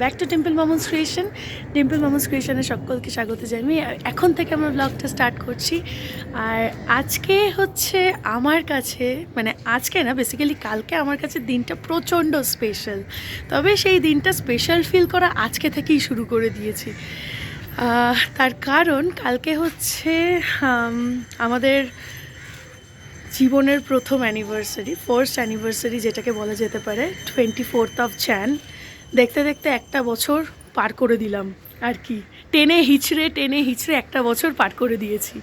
Back to temple Mamun's creation. Temple Mamun's ক্রিয়েশনে সকলকে স্বাগত জানাই। এখন থেকে আমরা ব্লগটা স্টার্ট করছি। আর আজকে হচ্ছে আমার কাছে, মানে আজকে না, বেসিক্যালি কালকে আমার কাছে দিনটা প্রচণ্ড স্পেশাল। তবে সেই দিনটা স্পেশাল ফিল করা আজকে থেকেই শুরু করে দিয়েছি। তার কারণ কালকে হচ্ছে আমাদের জীবনের প্রথম অ্যানিভার্সারি, ফার্স্ট অ্যানিভার্সারি যেটাকে বলা যেতে পারে, 24th of Jan। দেখতে দেখতে একটা বছর পার করে দিলাম আর কি, টেনে হিচড়ে একটা বছর পার করে দিয়েছি।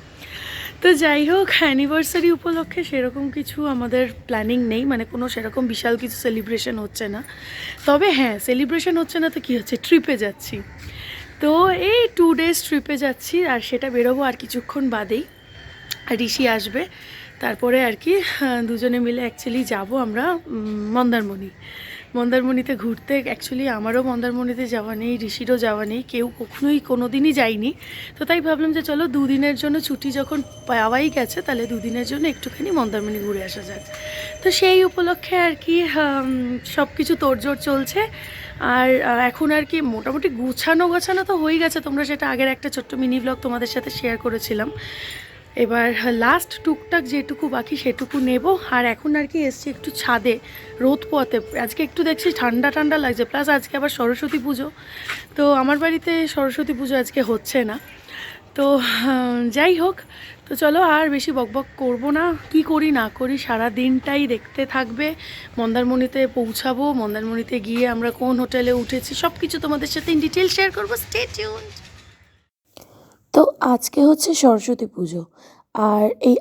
তো যাই হোক, অ্যানিভার্সারি উপলক্ষে সেরকম কিছু আমাদের প্ল্যানিং নেই, মানে কোনো সেরকম বিশাল কিছু সেলিব্রেশন হচ্ছে না। তবে হ্যাঁ, সেলিব্রেশন হচ্ছে না তো কী হচ্ছে, ট্রিপে যাচ্ছি। তো এই 2 days ট্রিপে যাচ্ছি, আর সেটা বেরোবো আর কিছুক্ষণ বাদেই। ঋষি আসবে, তারপরে আর কি দুজনে মিলে অ্যাকচুয়ালি যাব আমরা মন্দারমণিতে ঘুরতে। অ্যাকচুয়ালি আমারও মন্দারমণিতে যাওয়া নেই, ঋষিরও যাওয়া নেই, কেউ কখনোই কোনো দিনই যায়নি। তো তাই ভাবলাম যে চলো 2 দিনের জন্য ছুটি যখন পাওয়াই গেছে, তাহলে 2 দিনের জন্য একটুখানি মন্দারমণি ঘুরে আসা যাক। তো সেই উপলক্ষে আর কি সব কিছু তোড়জোড় চলছে। আর এখন আর কি মোটামুটি গোছানো তো হয়ে গেছে, তোমরা সেটা আগের একটা ছোট্ট মিনি ব্লগ তোমাদের সাথে শেয়ার করেছিলাম। এবার লাস্ট টুকটাক যেটুকু বাকি সেটুকু নেব। আর এখন আর কি এসছি একটু ছাদে রোদ পোয়াতে। আজকে একটু দেখছি ঠান্ডা ঠান্ডা লাগছে, প্লাস আজকে আবার সরস্বতী পুজো। তো আমার বাড়িতে সরস্বতী পুজো আজকে হচ্ছে না। তো যাই হোক, তো চলো আর বেশি বকবক করব না, কি করি না করি সারা দিনটাই দেখতে থাকবে। মন্দারমণিতে পৌঁছাবো, মন্দারমণিতে গিয়ে আমরা কোন হোটেলে উঠেছি সব কিছু তোমাদের সাথে ইন ডিটেল শেয়ার করবো। Stay tuned. তো আজকে হচ্ছে সরস্বতী পুজো। আর এই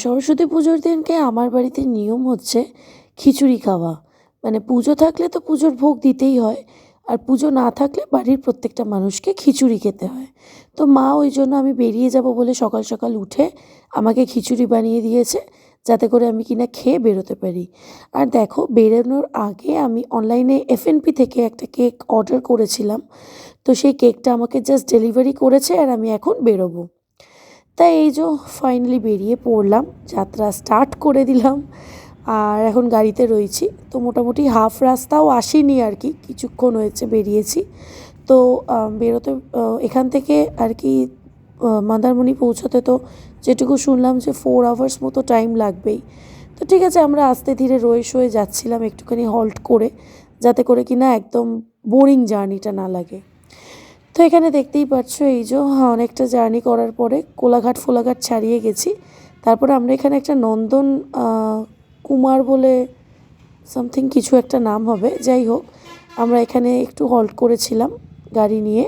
সরস্বতী পুজোর দিনকে আমার বাড়িতে নিয়ম হচ্ছে খিচুড়ি খাওয়া। মানে পুজো থাকলে তো পুজোর ভোগ দিতেই হয়, আর পুজো না থাকলে বাড়ির প্রত্যেকটা মানুষকে খিচুড়ি খেতে হয়। তো মা ওই জন্য আমি বেরিয়ে যাব বলে সকাল সকাল উঠে আমাকে খিচুড়ি বানিয়ে দিয়েছে, যাতে করে আমি কিনা খেয়ে বেরোতে পারি। আর দেখো, বেরোনোর আগে আমি অনলাইনে এফএনপি থেকে একটা কেক অর্ডার করেছিলাম। তো সেই কেকটা আমাকে জাস্ট ডেলিভারি করেছে, আর আমি এখন বেরোবো। তাই এই যে ফাইনালি বেরিয়ে পড়লাম, যাত্রা স্টার্ট করে দিলাম। আর এখন গাড়িতে রয়েছি, তো মোটামুটি হাফ রাস্তাও আসিনি আর কি, কিছুক্ষণ হয়েছে বেরিয়েছি। তো বেরোতে এখান থেকে আর কি মন্দারমণি পৌঁছতে তো যেটুকু শুনলাম যে 4 hours মতো টাইম লাগবেই। তো ঠিক আছে, আমরা আস্তে ধীরে রয়ে যাচ্ছিলাম একটুখানি হল্ট করে, যাতে করে কিনা একদম বোরিং জার্নিটা না লাগে। তো এখানে দেখতেই পাচ্ছ এই যে অনেকটা জার্নি করার পরে কোলাঘাট ফোলাঘাট ছাড়িয়ে গেছি। তারপরে আমরা এখানে একটা নন্দন কুমার বলে সামথিং কিছু একটা নাম হবে, যাই হোক, আমরা এখানে একটু হল্ট করেছিলাম গাড়ি নিয়ে।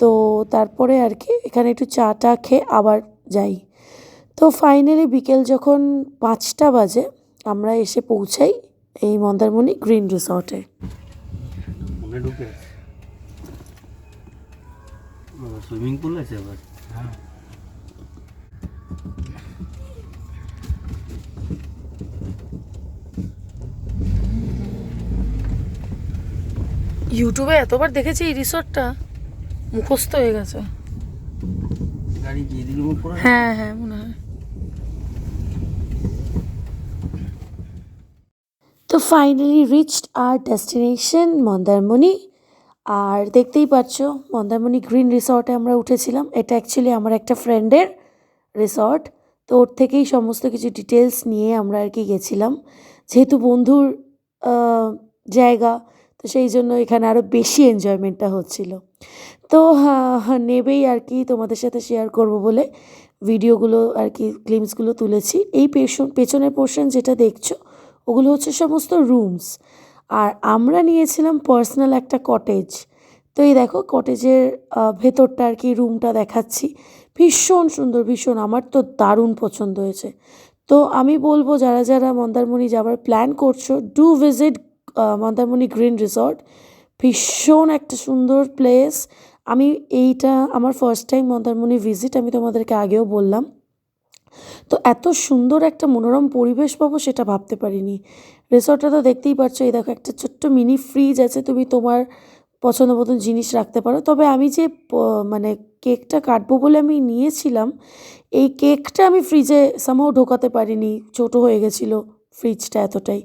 তো তারপরে আর কি এখানে একটু চা টা খেয়ে আবার যাই। তো ফাইনালি বিকেল যখন 5টা বাজে আমরা এসে পৌঁছাই এই মন্দারমণি গ্রিন রিসর্টে। সুইমিং পুল আছে আবার। হ্যাঁ, ইউটিউবে এতবার দেখেছি এই রিসর্টটা, মুখস্থ হয়ে গেছে। গাড়ি গিয়ে দিল উপরে। হ্যাঁ হ্যাঁ, মনে হয়। তো ফাইনালি রিচড আর ডেস্টিনেশন মন্দারমণি। আর দেখতেই পাচ্ছ মন্দারমণি গ্রিন রিসর্টে আমরা উঠেছিলাম। এটা অ্যাকচুয়ালি আমার একটা ফ্রেন্ডের রিসর্ট। তো ওর থেকেই সমস্ত কিছু ডিটেলস নিয়ে আমরা আর কি গেছিলাম, যেহেতু বন্ধুর জায়গা, তো সেই জন্য এখানে আরও বেশি এনজয়মেন্টটা হচ্ছিল। তো নেবেই আর কি তোমাদের সাথে শেয়ার করব বলে ভিডিওগুলো আর কি ক্লিপসগুলো তুলেছি। এই পেছনের পোর্শন যেটা দেখছো, ওগুলো হচ্ছে সমস্ত রুমস। আর আমরা নিয়েছিলাম পার্সোনাল একটা কটেজ। তো এই দেখো কটেজের ভেতরটা আর কি রুমটা দেখাচ্ছি। ভীষণ সুন্দর, ভীষণ, আমার তো দারুণ পছন্দ হয়েছে। তো আমি বলবো যারা যারা মন্দারমণি যাওয়ার প্ল্যান করছো, do visit Mandarmani green resort. ভীষণ একটা সুন্দর প্লেস। আমি এইটা আমার ফার্স্ট টাইম মন্দারমণি ভিজিট, আমি তোমাদেরকে আগেও বললাম। তো এত সুন্দর একটা মনোরম পরিবেশ পাবো সেটা ভাবতে পারিনি। রিসর্টটা তো দেখতেই পাচ্ছ, এই দেখো একটা ছোট্ট মিনি ফ্রিজ আছে, তুমি তোমার পছন্দ মতন জিনিস রাখতে পারো। তবে আমি যে মানে কেকটা কাটবো বলে আমি নিয়েছিলাম, এই কেকটা আমি ফ্রিজে সামহাও ঢোকাতে পারিনি, ছোট হয়ে গেছিলো ফ্রিজটা এতটাই।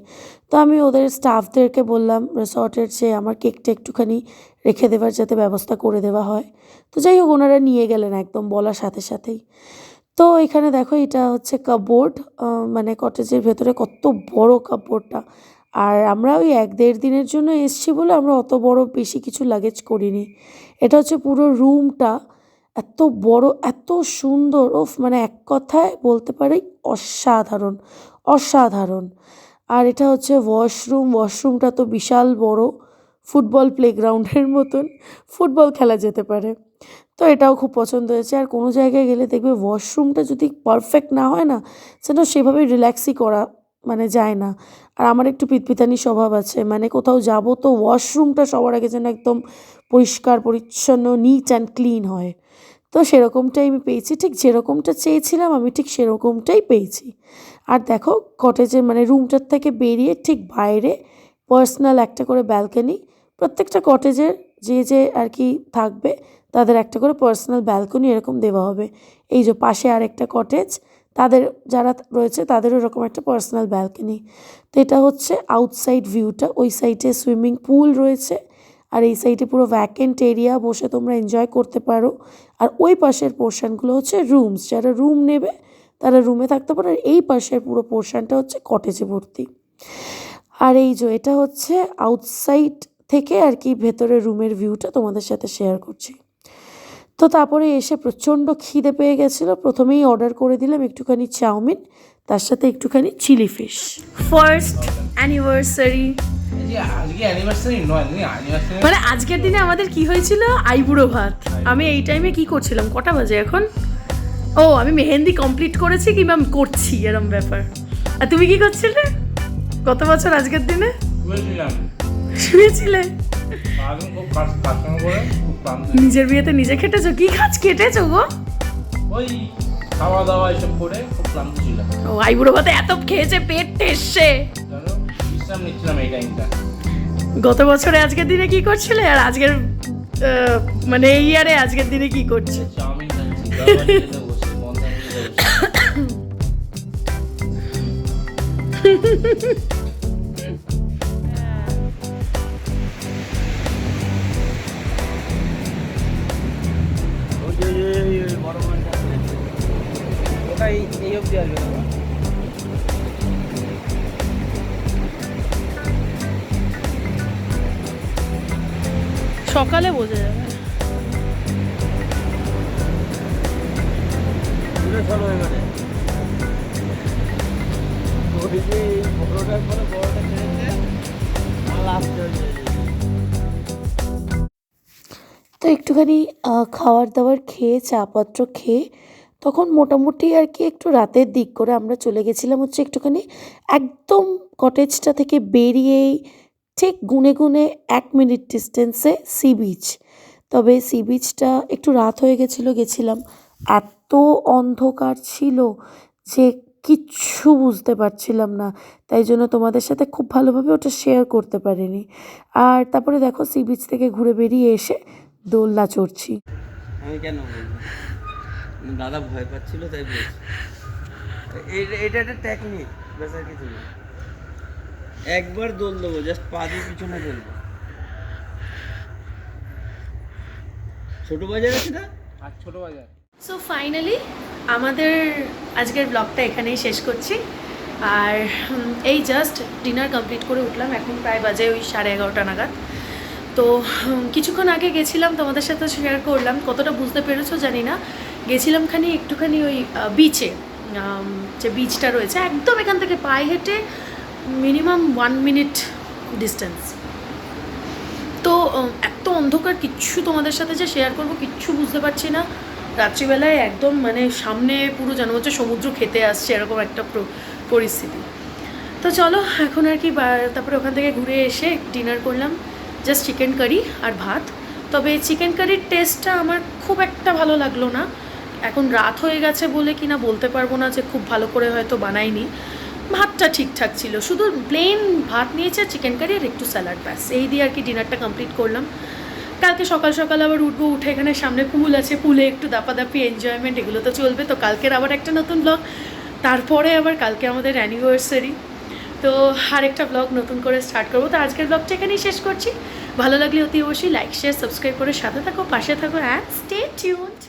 তো আমি ওদের স্টাফদেরকে বললাম রিসর্টের, যে আমার কেকটা একটুখানি রেখে দেওয়ার যাতে ব্যবস্থা করে দেওয়া হয়। তো যাই হোক, ওনারা নিয়ে গেলেন একদম বলার সাথে সাথেই। তো এখানে দেখো, এটা হচ্ছে কাপবোর্ড, মানে কটেজের ভেতরে কত বড় কাপবোর্ডটা। আর আমরা ওই 1-1.5 দিনের জন্য এসছি বলে আমরা অত বড় বেশি কিছু লাগেজ করিনি। এটা হচ্ছে পুরো রুমটা, এত বড়, এত সুন্দর, ওফ, মানে এক কথায় বলতে পারি অসাধারণ, অসাধারণ। আর এটা হচ্ছে ওয়াশরুমটা তো বিশাল বড়, ফুটবল প্লেগ্রাউন্ডের মতন, ফুটবল খেলা যেতে পারে। তো এটাও খুব পছন্দ হয়েছে। আর কোনো জায়গায় গেলে দেখবে ওয়াশরুমটা যদি পারফেক্ট না হয় না, সেটা সেভাবে রিল্যাক্সই করা মানে যায় না। আর আমার একটু পিতপিতানি স্বভাব আছে, মানে কোথাও যাব তো ওয়াশরুমটা সবার আগে যেন একদম পরিষ্কার পরিচ্ছন্ন, নিট অ্যান্ড ক্লিন হয়। তো সেরকমটাই আমি পেয়েছি, ঠিক যেরকমটা চেয়েছিলাম আমি ঠিক সেরকমটাই পেয়েছি। আর দেখো, কটেজের মানে রুমটার থেকে বেরিয়ে ঠিক বাইরে পার্সোনাল একটা করে ব্যালকনি, প্রত্যেকটা কটেজের যে আর কি থাকবে তাদের একটা করে পার্সোনাল ব্যালকনি এরকম দেওয়া হবে। এই যে পাশে আর একটা কটেজ, তাদের যারা রয়েছে তাদেরও এরকম একটা পার্সোনাল ব্যালকনি। তো এটা হচ্ছে আউটসাইড ভিউটা, ওই সাইডে সুইমিং পুল রয়েছে, আর এই সাইডে পুরো ভ্যাকেন্ট এরিয়া, বসে তোমরা এনজয় করতে পারো। আর ওই পাশের পোর্শনগুলো হচ্ছে রুমস, যারা রুম নেবে তারা রুমে থাকতে পারে। আর এই পাশের পুরো পোর্শনটা হচ্ছে কটেজে ভর্তি। আর এই যে এটা হচ্ছে আউটসাইড থেকে আর কি ভেতরের রুমের ভিউটা তোমাদের সাথে শেয়ার করছি। তো তারপরে এসে প্রচণ্ড খিদে পেয়ে গেছিলো, প্রথমেই অর্ডার করে দিলাম একটুখানি চাউমিন, তার সাথে একটুখানি চিলি ফিশ। ফার্স্ট অ্যানিভার্সারি, মানে আজকের দিনে আমাদের কি হয়েছিল, আইবুড়ো ভাত। আমি এই টাইমে কি করছিলাম, কটা বাজে এখন? ও, আমি মেহেন্দি কমপ্লিট করেছি কিংবা করছি, এরম ব্যাপার। আর তুমি কি করছিলে গত বছর আজকের দিনে? শুয়েছিলে? নিজের বিয়েতে নিজে খেটেছো? কি কেটেছো গো? ওই খাওয়া দাওয়া এসব করে খুব ক্লান্ত ছিলাম। ও, আইবুড়ো ভাতে এত খেয়েছে, পেট টেসছে। বিশ্রাম নিচ্ছিলাম এই টাইমটা। গত বছরে আজকের দিনে কি করছিলে, আর আজকের মানে এই ইয়ারে আজকের দিনে কি করছে? চাউমিন খাচ্ছি, বসে বন্ধের ওটাই এই অবধি আসবে না। সকালে বোঝা যাবে। তো একটুখানি খাবার দাবার খেয়ে, চাপত্র খেয়ে, তখন মোটামুটি আর কি একটু রাতের দিক করে আমরা চলে গেছিলাম হচ্ছে একটুখানি একদম কটেজটা থেকে বেরিয়েই ঠিক গুনে গুনে 1 মিনিট ডিস্টেন্সে সি বিচ। তবে সি বিচটা একটু রাত হয়ে গেছিলাম, এত অন্ধকার ছিল যে কিচ্ছু বুঝতে পারছিলাম না, তাই জন্য তোমাদের সাথে খুব ভালোভাবে ওটা শেয়ার করতে পারিনি। আর তারপরে দেখো, সি বিচ থেকে ঘুরে বেরিয়ে এসে দোলনা চড়ছি। আমি কেন বলবো, দাদা ভয় পাচ্ছিল তাই বলছি। এটা একটা টেকনিক, ব্যাস আর কিছু না। একবার দোল দেবো, জাস্ট পা দিয়ে পিছনে ফেলবো। ছোট বাজার আছে না, আর ছোট বাজার। সো ফাইনালি আমাদের আজকের ব্লগটা এখানেই শেষ করছি। আর এই জাস্ট ডিনার কমপ্লিট করে উঠলাম, এখন প্রায় বাজে ওই 11:30 নাগাদ। তো কিছুক্ষণ আগে গেছিলাম, তোমাদের সাথে শেয়ার করলাম, কতটা বুঝতে পেরেছো জানি না। গেছিলাম একটুখানি ওই বিচে, যে বিচটা রয়েছে একদম এখান থেকে পায়ে হেঁটে মিনিমাম 1 মিনিট ডিস্টেন্স। তো এত অন্ধকার, কিচ্ছু তোমাদের সাথে যে শেয়ার করবো কিচ্ছু বুঝতে পারছি না। রাত্রিবেলায় একদম মানে সামনে পুরো যেন হচ্ছে সমুদ্র খেতে আসছে, এরকম একটা পরিস্থিতি। তো চলো এখন আর কি, তারপরে ওখান থেকে ঘুরে এসে ডিনার করলাম, জাস্ট চিকেন কারি আর ভাত। তবে চিকেন কারির টেস্টটা আমার খুব একটা ভালো লাগলো না, এখন রাত হয়ে গেছে বলে কি না বলতে পারবো না যে খুব ভালো করে হয়তো বানাইনি। ভাতটা ঠিকঠাক ছিল, শুধু প্লেন ভাত নিয়েছে, চিকেন কারি আর একটু স্যালাড, ব্যাস এই দিয়ে আর কি ডিনারটা কমপ্লিট করলাম। কালকে সকাল সকাল আবার উঠবো, উঠে এখানে সামনে পুল আছে, পুলে একটু দাপাদাপি এনজয়মেন্ট এগুলো তো চলবে। তো কালকের আবার একটা নতুন ব্লগ, তারপরে আবার কালকে আমাদের অ্যানিভার্সারি, তো আরেকটা ব্লগ নতুন করে স্টার্ট করবো। তো আজকের ব্লগটা এখানেই শেষ করছি। ভালো লাগলে অতি অবশ্যই লাইক শেয়ার সাবস্ক্রাইব করে সাথে থাকো, পাশে থাকো, অ্যান্ড স্টে টিউনড।